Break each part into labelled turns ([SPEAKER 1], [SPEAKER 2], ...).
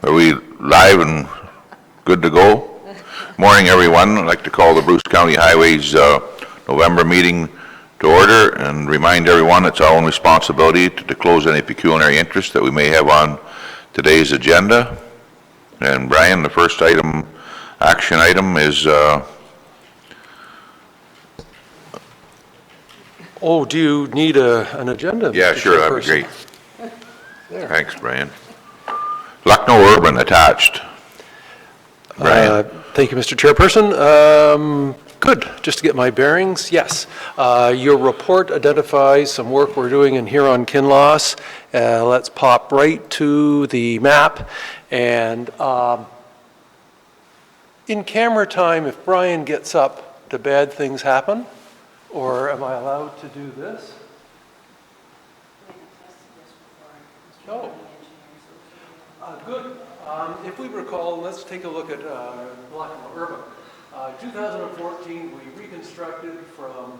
[SPEAKER 1] Are we live and good to go? Morning, everyone. I'd like to call the Bruce County Highways November meeting to order and remind everyone it's our own responsibility to disclose any pecuniary interest that we may have on today's agenda. And Brian, the first action item is...
[SPEAKER 2] Oh, do you need an agenda?
[SPEAKER 1] Yeah,
[SPEAKER 2] Mr.
[SPEAKER 1] sure, that'd be great.
[SPEAKER 2] There.
[SPEAKER 1] Thanks, Brian. Lucknow Urban attached. Brian.
[SPEAKER 2] Thank you, Mr. Chairperson. Good, just to get my bearings, yes. Your report identifies some work we're doing in Huron-Kinloss. Let's pop right to the map. And in camera time, if Brian gets up, do bad things happen? Or am I allowed to do this? No. Good. If we recall, let's take a look at Lucknow Urban. 2014, we reconstructed from,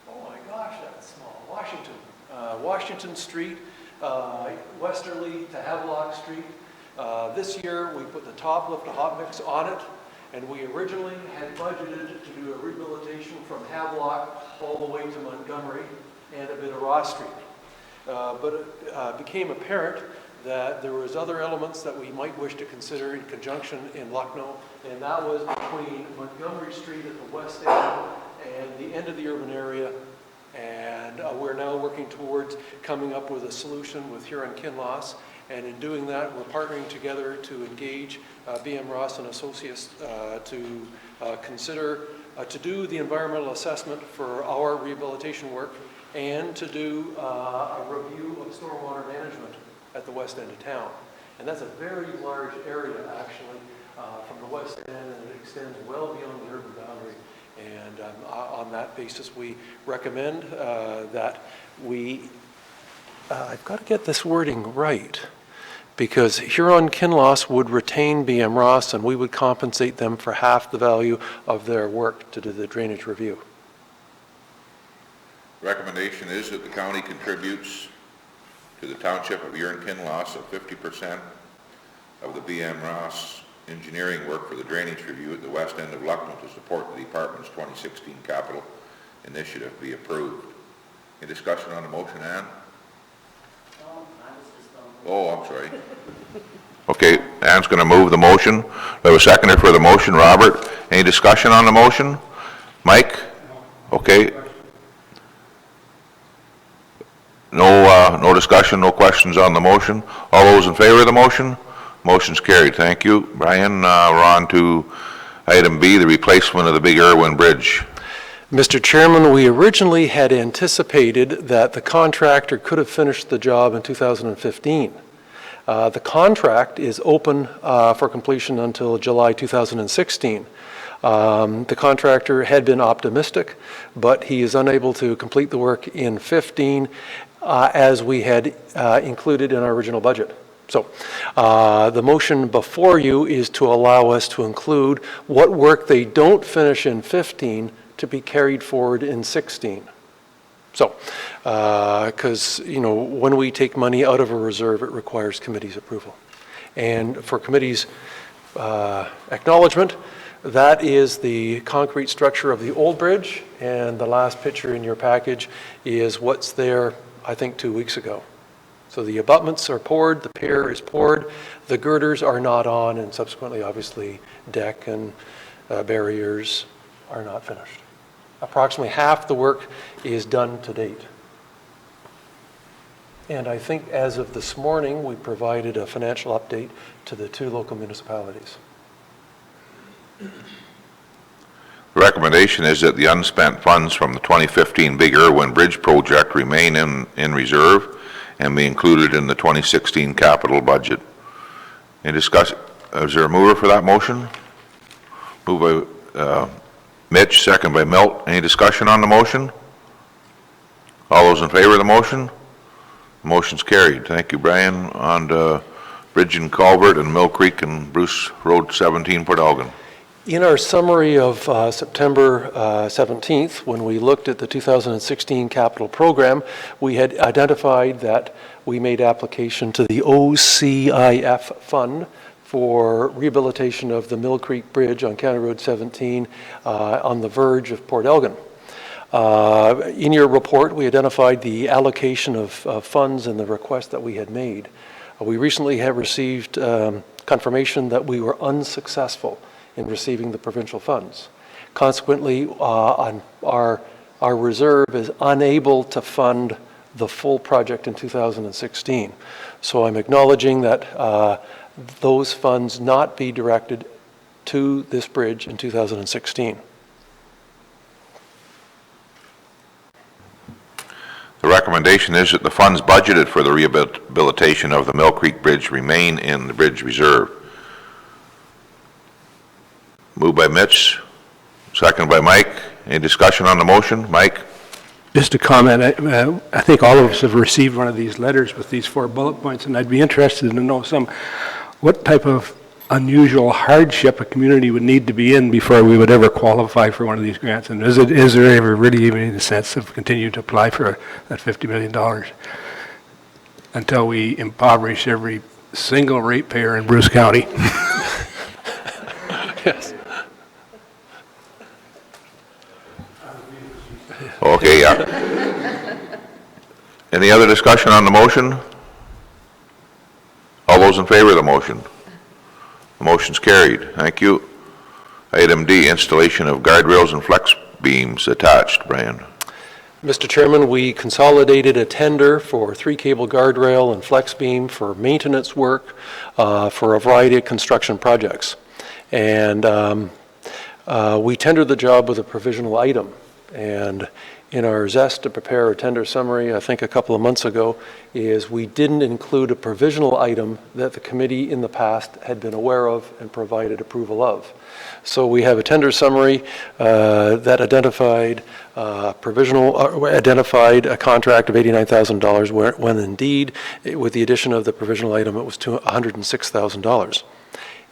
[SPEAKER 2] oh my gosh, that's small, Washington Street, westerly to Havelock Street. This year, we put the top lift of hot mix on it, and we originally had budgeted to do a rehabilitation from Havelock all the way to Montgomery and a bit of Ross Street. But it became apparent that there was other elements that we might wish to consider in conjunction in Lucknow, and that was between Montgomery Street at the west end and the end of the urban area. And we're now working towards coming up with a solution with Huron-Kinloss. And in doing that, we're partnering together to engage BM Ross and Associates to consider to do the environmental assessment for our rehabilitation work and to do a review of stormwater management at the west end of town. And that's a very large area, actually, from the west end, and it extends well beyond the urban boundary. And on that basis, we recommend that we, I've got to get this wording right, because Huron-Kinloss would retain BM Ross and we would compensate them for half the value of their work to do the drainage review.
[SPEAKER 1] Recommendation is that the county contributes to the township of Huron-Kinloss of 50% of the BM Ross engineering work for the drainage review at the west end of Lucknow to support the department's 2016 capital initiative be approved. Any discussion on the motion, Ann? Oh, I'm sorry. Okay, Ann's going to move the motion. We have a seconder for the motion, Robert. Any discussion on the motion? Mike? Okay. No discussion, no questions on the motion. All those in favor of the motion? Motion's carried. Thank you. Brian, we're on to item B, the replacement of the Big Irwin Bridge.
[SPEAKER 2] Mr. Chairman, we originally had anticipated that the contractor could have finished the job in 2015. The contract is open for completion until July 2016. The contractor had been optimistic, but he is unable to complete the work in 15 as we had included in our original budget. So the motion before you is to allow us to include what work they don't finish in 15 to be carried forward in 16. So, because, you know, when we take money out of a reserve, it requires committee's approval. And for committee's acknowledgement, that is the concrete structure of the old bridge, and the last picture in your package is what's there, I think, 2 weeks ago. So the abutments are poured, the pier is poured, the girders are not on, and subsequently, obviously, deck and barriers are not finished. Approximately half the work is done to date. And I think as of this morning, we provided a financial update to the 2 local municipalities.
[SPEAKER 1] The recommendation is that the unspent funds from the 2015 Big Irwin Bridge project remain in reserve and be included in the 2016 capital budget. Any discussion? Is there a mover for that motion? Moved by Mitch, second by Milt. Any discussion on the motion? All those in favor of the motion? The motion's carried. Thank you, Brian. On to Bridge and Culvert and Mill Creek and Bruce Road 17, Port Elgin.
[SPEAKER 2] In our summary of September 17th, when we looked at the 2016 capital program, we had identified that we made application to the OCIF fund for rehabilitation of the Mill Creek Bridge on County Road 17 on the verge of Port Elgin. In your report, we identified the allocation of funds and the request that we had made. We recently have received confirmation that we were unsuccessful in receiving the provincial funds. Consequently, our reserve is unable to fund the full project in 2016. So I'm acknowledging that those funds not be directed to this bridge in 2016.
[SPEAKER 1] The recommendation is that the funds budgeted for the rehabilitation of the Mill Creek Bridge remain in the bridge reserve. Moved by Mitch, second by Mike. Any discussion on the motion? Mike?
[SPEAKER 3] Just a comment, I think all of us have received one of these letters with these 4 bullet points, and I'd be interested to know what type of unusual hardship a community would need to be in before we would ever qualify for one of these grants, and is there ever really even any sense of continuing to apply for that $50 million until we impoverish every single ratepayer in Bruce County?
[SPEAKER 2] Yes.
[SPEAKER 1] Okay, yeah. Any other discussion on the motion? All those in favor of the motion? The motion's carried. Thank you. Item D, installation of guardrails and flex beams attached. Brian.
[SPEAKER 2] Mr. Chairman, we consolidated a tender for 3-cable guardrail and flex beam for maintenance work for a variety of construction projects. And we tendered the job with a provisional item. And in our zest to prepare a tender summary, I think a couple of months ago, is we didn't include a provisional item that the committee in the past had been aware of and provided approval of. So we have a tender summary that identified identified a contract of $89,000 when indeed, with the addition of the provisional item, it was to $106,000.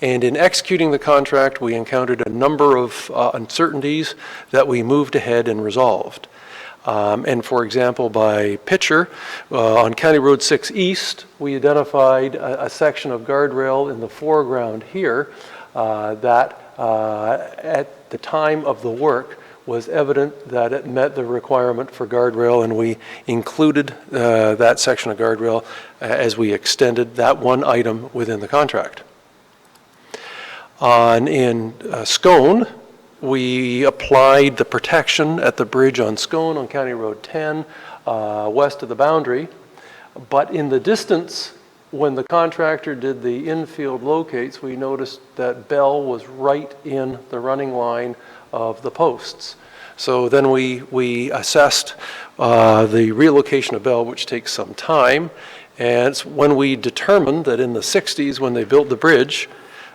[SPEAKER 2] And in executing the contract, we encountered a number of uncertainties that we moved ahead and resolved. And for example, by picture, on County Road 6 East, we identified a section of guardrail in the foreground here that at the time of the work was evident that it met the requirement for guardrail, and we included that section of guardrail as we extended that one item within the contract. In Scone, we applied the protection at the bridge on Scone on County Road 10, west of the boundary. But in the distance, when the contractor did the infield locates, we noticed that Bell was right in the running line of the posts. So then we assessed the relocation of Bell, which takes some time. And it's when we determined that in the 60s, when they built the bridge,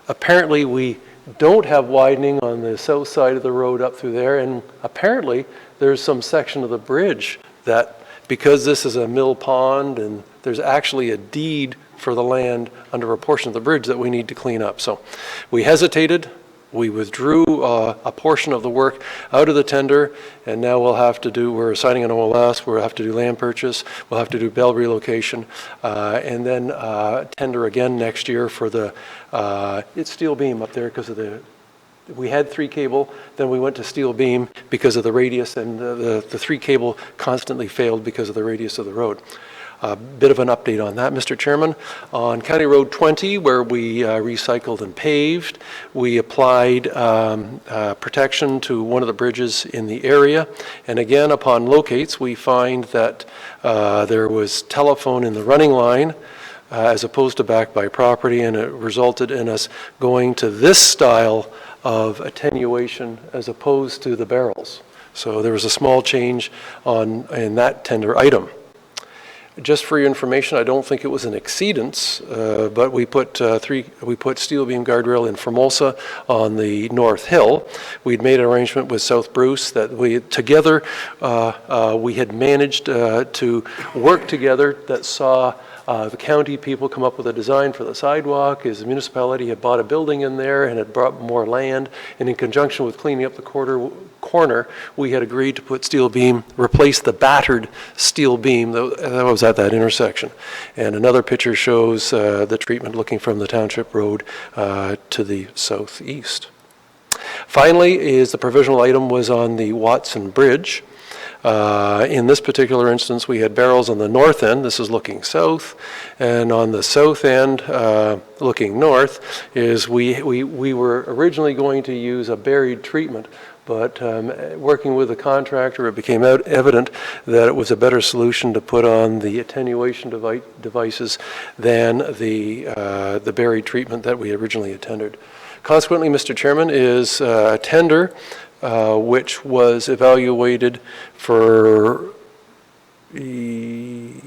[SPEAKER 2] apparently we don't have widening on the south side of the road up through there, and apparently there's some section of the bridge that, because this is a mill pond and there's actually a deed for the land under a portion of the bridge that we need to clean up. So we hesitated, we withdrew a portion of the work out of the tender, and now we'll have to do, we're assigning an OLS, we'll have to do land purchase, we'll have to do Bell relocation, and then tender again next year for the, it's steel beam up there because of the, we had 3-cable, then we went to steel beam because of the radius, and the 3-cable constantly failed because of the radius of the road. A bit of an update on that, Mr. Chairman. On County Road 20, where we recycled and paved, we applied protection to one of the bridges in the area. And again, upon locates, we find that there was telephone in the running line as opposed to back by property, and it resulted in us going to this style of attenuation as opposed to the barrels. So there was a small change in that tender item. Just for your information, I don't think it was an exceedance, but we put steel beam guardrail in Formosa on the North Hill. We'd made an arrangement with South Bruce that we together we had managed to work together that saw the county people come up with a design for the sidewalk, as the municipality had bought a building in there and had brought more land, and in conjunction with cleaning up the corner, we had agreed to put steel beam, replace the battered steel beam that was at that intersection. And another picture shows the treatment looking from the Township Road to the southeast. Finally, is the provisional item was on the Watson Bridge. In this particular instance, we had barrels on the north end, this is looking south, and on the south end, looking north, is we were originally going to use a buried treatment, but working with the contractor, it became evident that it was a better solution to put on the attenuation devices than the buried treatment that we originally intended. Consequently, Mr. Chairman, is a tender which was evaluated for in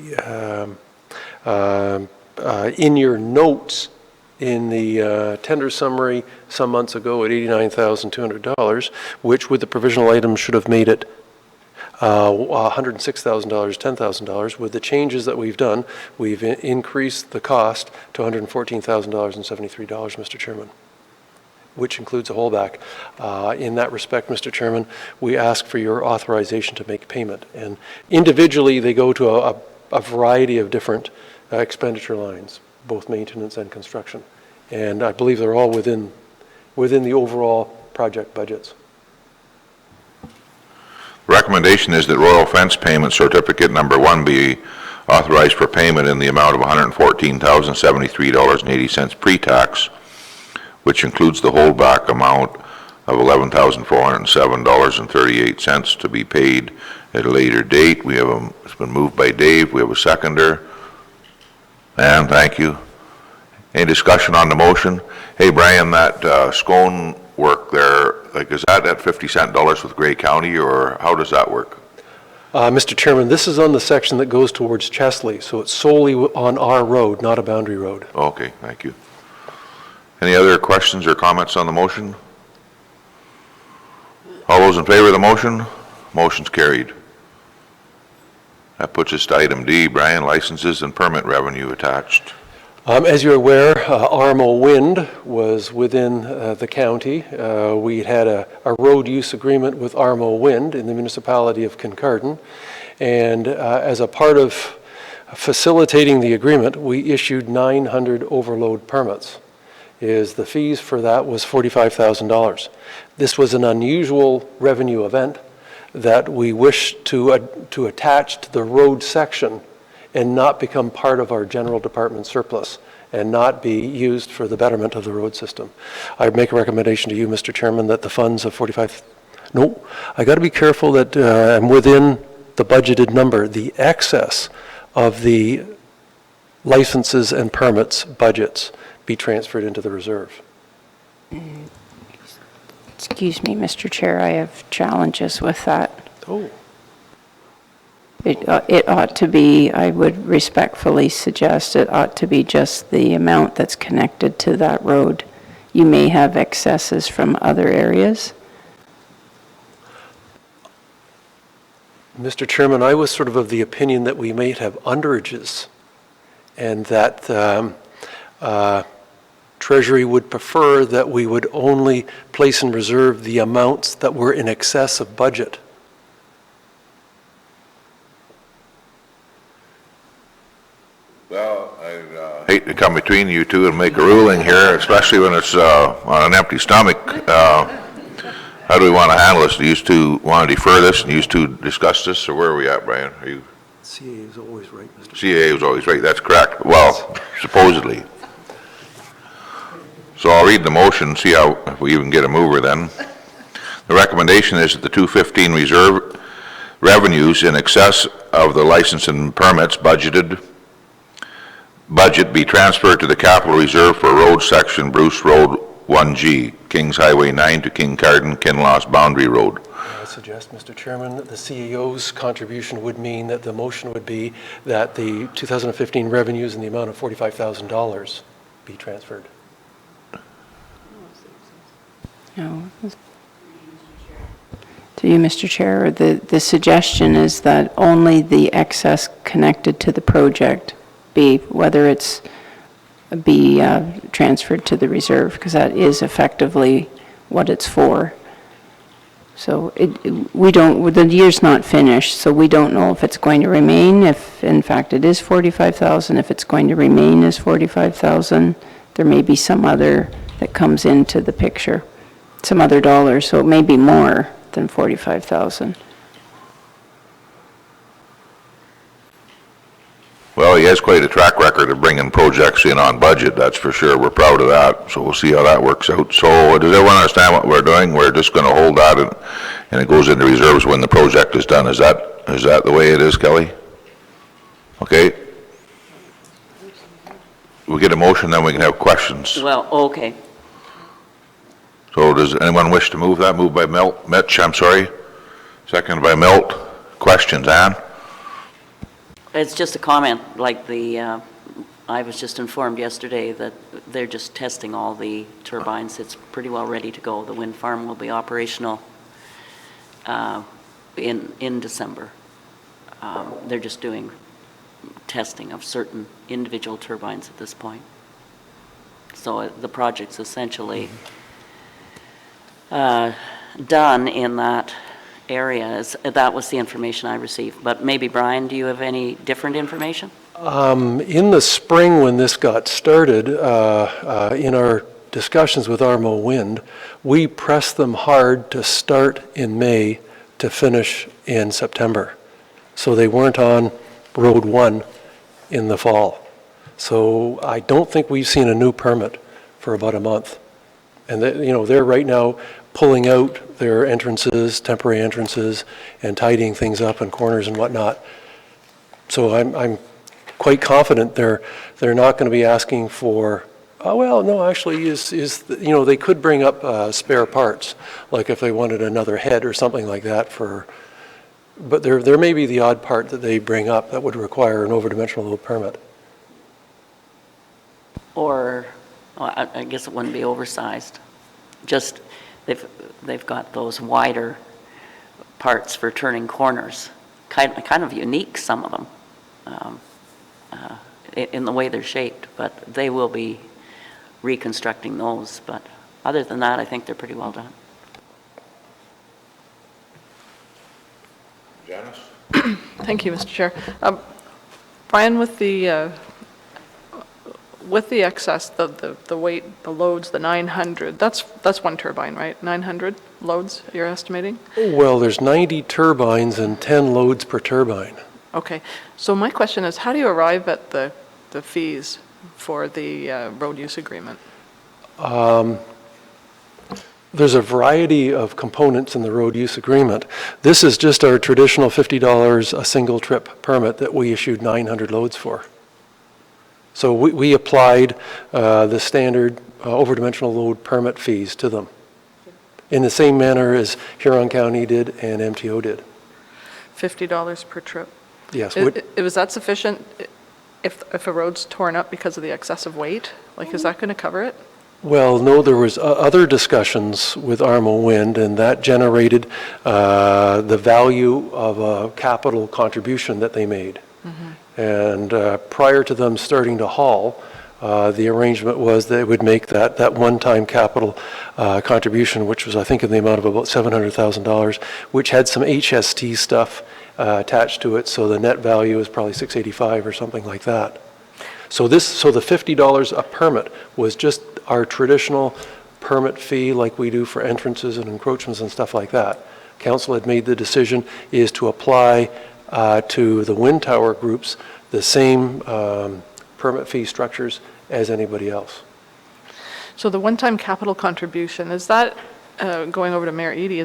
[SPEAKER 2] your notes in the tender summary some months ago at $89,200, which with the provisional items should have made it $106,000, $10,000. With the changes that we've done, we've increased the cost to $114,073, Mr. Chairman, which includes a holdback. In that respect, Mr. Chairman, we ask for your authorization to make payment. And individually, they go to a variety of different expenditure lines, both maintenance and construction. And I believe they're all within the overall project budgets.
[SPEAKER 1] Recommendation is that Royal Fence Payment Certificate Number 1 be authorized for payment in the amount of $114,073.80 pre-tax, which includes the holdback amount of $11,407.38 to be paid at a later date. It's been moved by Dave. We have a seconder. And thank you. Any discussion on the motion? Hey, Brian, that Scone work there, like, is that at 50-cent dollars with Grey County, or how does that work?
[SPEAKER 2] Mr. Chairman, this is on the section that goes towards Chesley, so it's solely on our road, not a boundary road.
[SPEAKER 1] Okay, thank you. Any other questions or comments on the motion? All those in favor of the motion? Motion's carried. That puts us to item D, Brian, licenses and permit revenue attached.
[SPEAKER 2] As you're aware, Armo Wind was within the county. We had a road use agreement with Armo Wind in the municipality of Kincardine, and as a part of facilitating the agreement, we issued 900 overload permits. The fees for that was $45,000. This was an unusual revenue event that we wished to attach to the road section and not become part of our general department surplus and not be used for the betterment of the road system. I make a recommendation to you, Mr. Chairman, that the funds of I got to be careful that I'm within the budgeted number. The excess of the licenses and permits budgets be transferred into the reserve.
[SPEAKER 4] Excuse me, Mr. Chair, I have challenges with that.
[SPEAKER 2] Oh.
[SPEAKER 4] It ought to be, I would respectfully suggest it ought to be just the amount that's connected to that road. You may have excesses from other areas.
[SPEAKER 2] Mr. Chairman, I was sort of the opinion that we may have underages and that Treasury would prefer that we would only place in reserve the amounts that were in excess of budget.
[SPEAKER 1] Well, I hate to come between you two and make a ruling here, especially when it's on an empty stomach. How do we want to handle this? Do you two want to defer this and you two discuss this, or where are we at, Brian? Are you?
[SPEAKER 2] CA is always right, Mr.
[SPEAKER 1] CAA was always right, that's correct. Well, supposedly. So I'll read the motion, see how, if we even get a mover then. The recommendation is that the 215 reserve revenues in excess of the license and permits budget be transferred to the capital reserve for road section Bruce Road 1G, Kings Highway 9 to Kincardine, Kinloss Boundary Road.
[SPEAKER 2] I suggest, Mr. Chairman, that the CEO's contribution would mean that the motion would be that the 2015 revenues in the amount of $45,000 be transferred.
[SPEAKER 4] No. To you, Mr. Chair, the suggestion is that only the excess connected to the project be, whether it's be transferred to the reserve, because that is effectively what it's for. So we don't, the year's not finished, so we don't know if it's going to remain, if in fact it is 45,000, if it's going to remain as 45,000. There may be some other that comes into the picture, some other dollars, so it may be more than 45,000.
[SPEAKER 1] Well, he has quite a track record of bringing projects in on budget, that's for sure. We're proud of that, so we'll see how that works out. So does everyone understand what we're doing? We're just going to hold that and it goes into reserves when the project is done. Is that the way it is, Kelly? Okay. We get a motion, then we can have questions.
[SPEAKER 5] Well, okay.
[SPEAKER 1] So does anyone wish to move that? Moved by Mitch, I'm sorry. Seconded by Milt. Questions, Ann?
[SPEAKER 5] It's just a comment, like I was just informed yesterday that they're just testing all the turbines. It's pretty well ready to go. The wind farm will be operational in December. They're just doing testing of certain individual turbines at this point. So the project's essentially done in that area. That was the information I received. But maybe, Brian, do you have any different information?
[SPEAKER 2] In the spring, when this got started, in our discussions with Armo Wind, we pressed them hard to start in May to finish in September. So they weren't on Road 1 in the fall. So I don't think we've seen a new permit for about a month. And they're right now pulling out their entrances, temporary entrances, and tidying things up in corners and whatnot. So I'm quite confident they're not going to be asking for, oh, well, no, actually, they could bring up spare parts, like if they wanted another head or something like that but there may be the odd part that they bring up that would require an overdimensional load permit.
[SPEAKER 5] Or, well, I guess it wouldn't be oversized. Just, they've got those wider parts for turning corners. Kind of unique, some of them, in the way they're shaped, but they will be reconstructing those. But other than that, I think they're pretty well done.
[SPEAKER 1] Janice?
[SPEAKER 6] Thank you, Mr. Chair. Brian, with the excess, the weight, the loads, the 900, that's one turbine, right? 900 loads you're estimating?
[SPEAKER 2] Well, there's 90 turbines and 10 loads per turbine.
[SPEAKER 6] Okay. So my question is, how do you arrive at the fees for the road use agreement?
[SPEAKER 2] There's a variety of components in the road use agreement. This is just our traditional $50 a single trip permit that we issued 900 loads for. So we applied the standard overdimensional load permit fees to them in the same manner as Huron County did and MTO did.
[SPEAKER 6] $50 per trip?
[SPEAKER 2] Yes.
[SPEAKER 6] Was that sufficient if a road's torn up because of the excessive weight? Like, is that going to cover it?
[SPEAKER 2] Well, no, there was other discussions with Armo Wind, and that generated the value of a capital contribution that they made. Mm-hmm. And prior to them starting to haul, the arrangement was they would make that one-time capital contribution, which was, I think, in the amount of about $700,000, which had some HST stuff attached to it, so the net value is probably $685 or something like that. So the $50 a permit was just our traditional permit fee like we do for entrances and encroachments and stuff like that. Council had made the decision is to apply to the wind tower groups the same permit fee structures as anybody else.
[SPEAKER 6] So the one-time capital contribution, is that, going over to Mayor Eadie,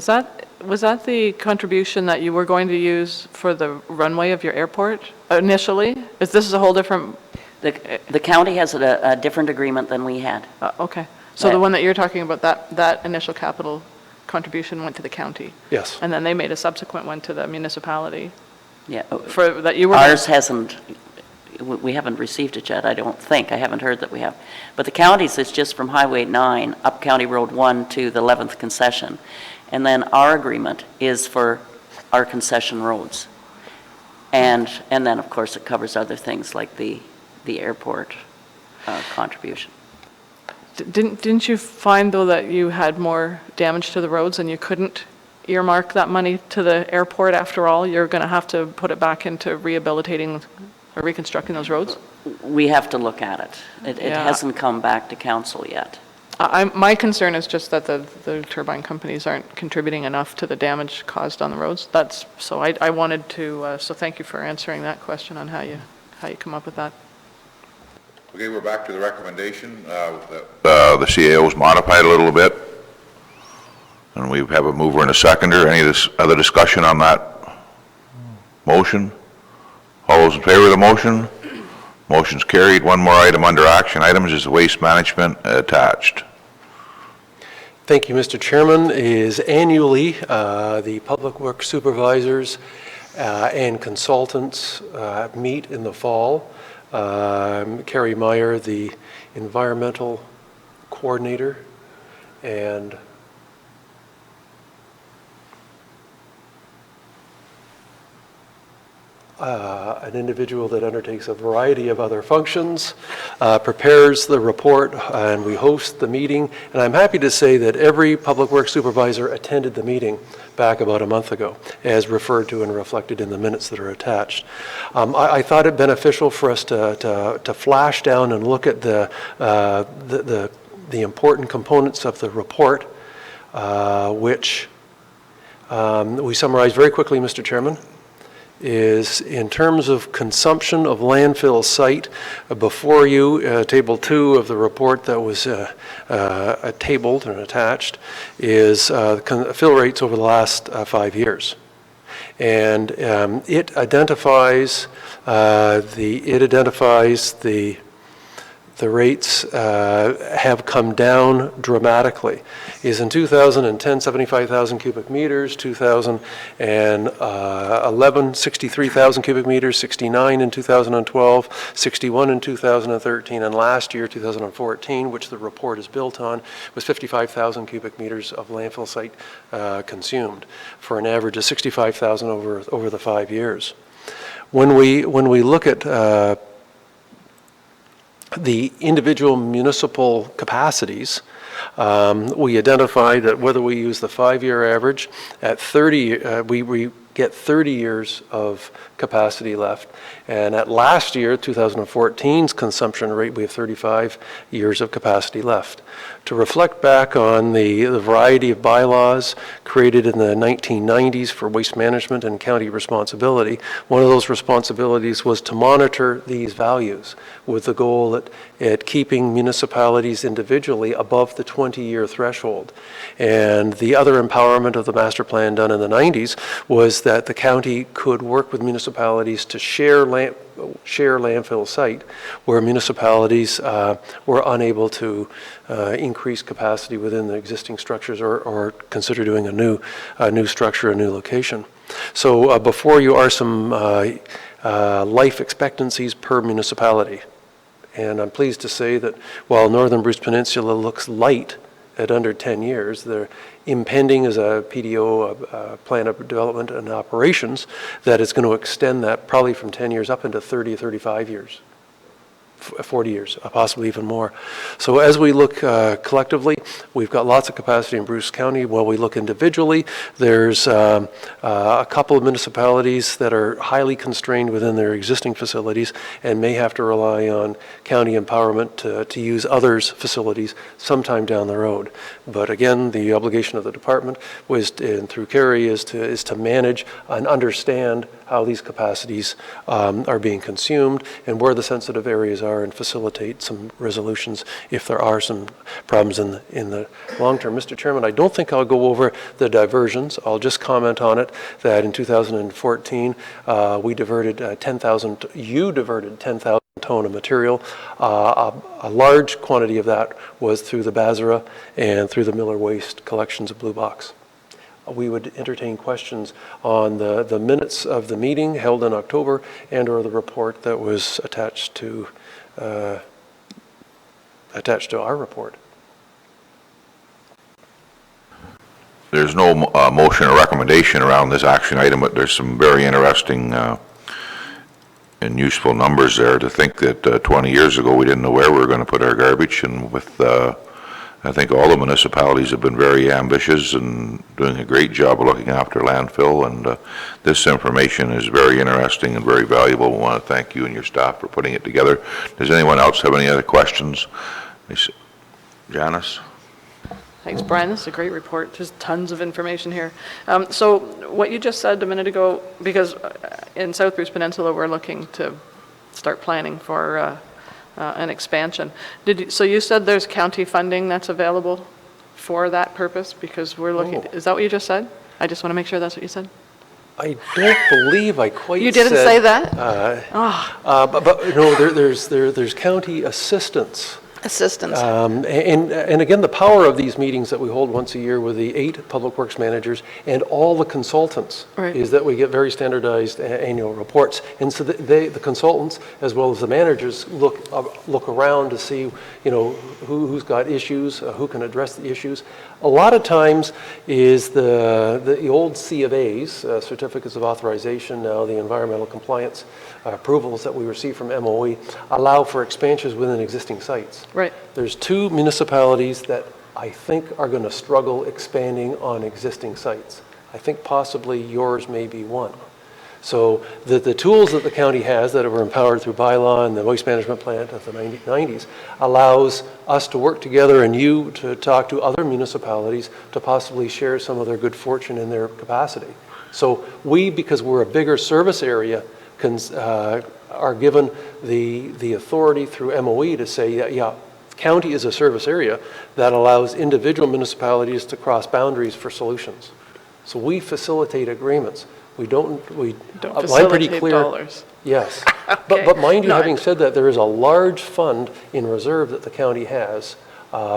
[SPEAKER 6] was that the contribution that you were going to use for the runway of your airport initially? Is this a whole different?
[SPEAKER 5] The county has a different agreement than we had.
[SPEAKER 6] Okay. So the one that you're talking about, that initial capital contribution went to the county.
[SPEAKER 2] Yes.
[SPEAKER 6] And then they made a subsequent one to the municipality
[SPEAKER 5] Yeah.
[SPEAKER 6] for, that you were.
[SPEAKER 5] Ours hasn't, we haven't received it yet, I don't think. I haven't heard that we have. But the county's is just from Highway 9 up County Road 1 to the 11th concession. And then our agreement is for our concession roads. And then, of course, it covers other things like the airport contribution.
[SPEAKER 6] Didn't you find, though, that you had more damage to the roads and you couldn't earmark that money to the airport after all? You're going to have to put it back into rehabilitating or reconstructing those roads?
[SPEAKER 5] We have to look at it. It
[SPEAKER 6] Yeah.
[SPEAKER 5] hasn't come back to council yet.
[SPEAKER 6] My concern is just that the turbine companies aren't contributing enough to the damage caused on the roads. So I wanted to, so thank you for answering that question on how you come up with that.
[SPEAKER 1] Okay, we're back to the recommendation. The CAO's modified a little bit. And we have a mover and a seconder. Any other discussion on that motion? All those in favor of the motion? Motion's carried. One more item under action items is the waste management attached.
[SPEAKER 2] Thank you, Mr. Chairman. Is annually, the Public Works Supervisors and consultants meet in the fall. Carrie Meyer, the environmental coordinator, and an individual that undertakes a variety of other functions, prepares the report, and we host the meeting. And I'm happy to say that every Public Works Supervisor attended the meeting back about a month ago, as referred to and reflected in the minutes that are attached. I thought it beneficial for us to flash down and look at the important components of the report, which we summarize very quickly, Mr. Chairman. Is in terms of consumption of landfill site, before you, table 2 of the report that was tabled and attached, is fill rates over the last 5 years. And it identifies the rates have come down dramatically. Is in 2010, 75,000 cubic meters, 2011, 63,000 cubic meters, 69 in 2012, 61 in 2013, and last year, 2014, which the report is built on, was 55,000 cubic meters of landfill site consumed, for an average of 65,000 over the 5 years. When we look at the individual municipal capacities, we identify that whether we use the 5-year average at 30, we get 30 years of capacity left. And at last year, 2014's consumption rate, we have 35 years of capacity left. To reflect back on the variety of bylaws created in the 1990s for waste management and county responsibility, one of those responsibilities was to monitor these values with the goal at keeping municipalities individually above the 20-year threshold. And the other empowerment of the master plan done in the 90s was that the county could work with municipalities to share landfill site where municipalities were unable to increase capacity within the existing structures or consider doing a new structure, a new location. So before you are some life expectancies per municipality. And I'm pleased to say that while Northern Bruce Peninsula looks light at under 10 years, they're impending as a PDO, plan of development and operations, that is going to extend that probably from 10 years up into 30 or 35 years. 40 years, possibly even more. So as we look collectively, we've got lots of capacity in Bruce County. While we look individually, there's a couple of municipalities that are highly constrained within their existing facilities and may have to rely on county empowerment to use others' facilities sometime down the road. But again, the obligation of the department was, and through Kerry, is to manage and understand how these capacities are being consumed and where the sensitive areas are, and facilitate some resolutions if there are some problems in the long term. Mr. Chairman, I don't think I'll go over the diversions. I'll just comment on it that in 2014 we diverted 10,000, you diverted 10,000
[SPEAKER 7] ton of material. A large quantity of that was through the Basra and through the Miller Waste collections of Blue Box. We would entertain questions on the minutes of the meeting held in October and/or the report that was attached to our report.
[SPEAKER 1] There's no motion or recommendation around this action item, but there's some very interesting and useful numbers there to think that 20 years ago we didn't know where we were going to put our garbage, and with I think all the municipalities have been very ambitious and doing a great job of looking after landfill, and this information is very interesting and very valuable. We want to thank you and your staff for putting it together. Does anyone else have any other questions? Janice?
[SPEAKER 6] Thanks, Brian. This is a great report. There's tons of information here. So what you just said a minute ago, because in South Bruce Peninsula, we're looking to start planning for an expansion. So you said there's county funding that's available for that purpose? Because we're looking, is that what you just said? I just want to make sure that's what you said.
[SPEAKER 7] I don't believe I quite
[SPEAKER 6] You didn't say that?
[SPEAKER 7] But no, there's county assistance.
[SPEAKER 6] Assistance.
[SPEAKER 7] And again, the power of these meetings that we hold once a year with the 8 public works managers and all the consultants is that we get very standardized annual reports. And so the consultants, as well as the managers, look around to see, who's got issues, who can address the issues. A lot of times is the old C of A's, certificates of authorization, now the environmental compliance approvals that we receive from MOE, allow for expansions within existing sites.
[SPEAKER 6] Right.
[SPEAKER 7] There's 2 municipalities that I think are going to struggle expanding on existing sites. I think possibly yours may be one. So the tools that the county has that were empowered through bylaw and the waste management plant of the 90s allows us to work together and you to talk to other municipalities to possibly share some of their good fortune in their capacity. So we, because we're a bigger service area, are given the authority through MOE to say, yeah, county is a service area that allows individual municipalities to cross boundaries for solutions. So we facilitate agreements. We don't
[SPEAKER 6] facilitate dollars.
[SPEAKER 7] Yes.
[SPEAKER 6] Okay.
[SPEAKER 7] But mind you,
[SPEAKER 6] No,
[SPEAKER 7] having said that, there is a large fund in reserve that the county has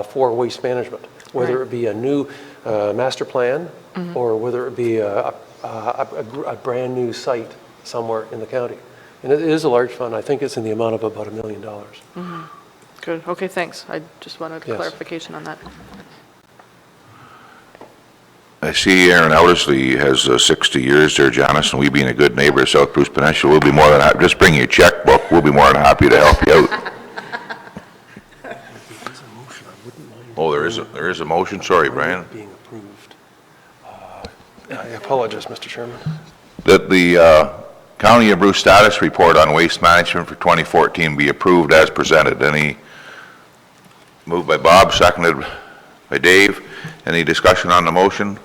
[SPEAKER 7] for waste management, whether it be a new master plan or whether it be a brand new site somewhere in the county. And it is a large fund. I think it's in the amount of about $1 million.
[SPEAKER 6] Good. Okay, thanks. I just wanted clarification on that.
[SPEAKER 1] I see Aaron Eldersley has 60 years there, Janice, and we being a good neighbor of South Bruce Peninsula, we'll be more than happy. Just bring your checkbook. We'll be more than happy to help you out. Oh, there is a motion. Sorry, Brian.
[SPEAKER 7] Being approved. I apologize, Mr. Chairman.
[SPEAKER 1] That the County of Bruce status report on waste management for 2014 be approved as presented. Any moved by Bob, seconded by Dave. Any discussion on the motion?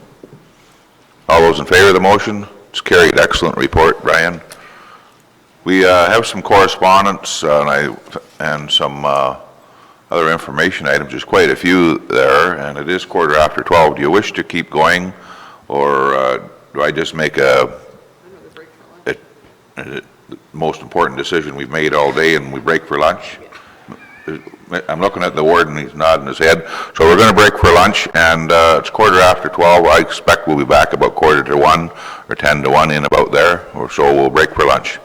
[SPEAKER 1] All those in favor of the motion? It's carried. Excellent report, Brian. We have some correspondence and some other information items. There's quite a few there, and it is 12:15. Do you wish to keep going, or do I just make the most important decision we've made all day and we break for lunch? I'm looking at the warden, he's nodding his head. So we're going to break for lunch, and it's 12:15. I expect we'll be back about 1:45 or 1:50 in about there, or so we'll break for lunch.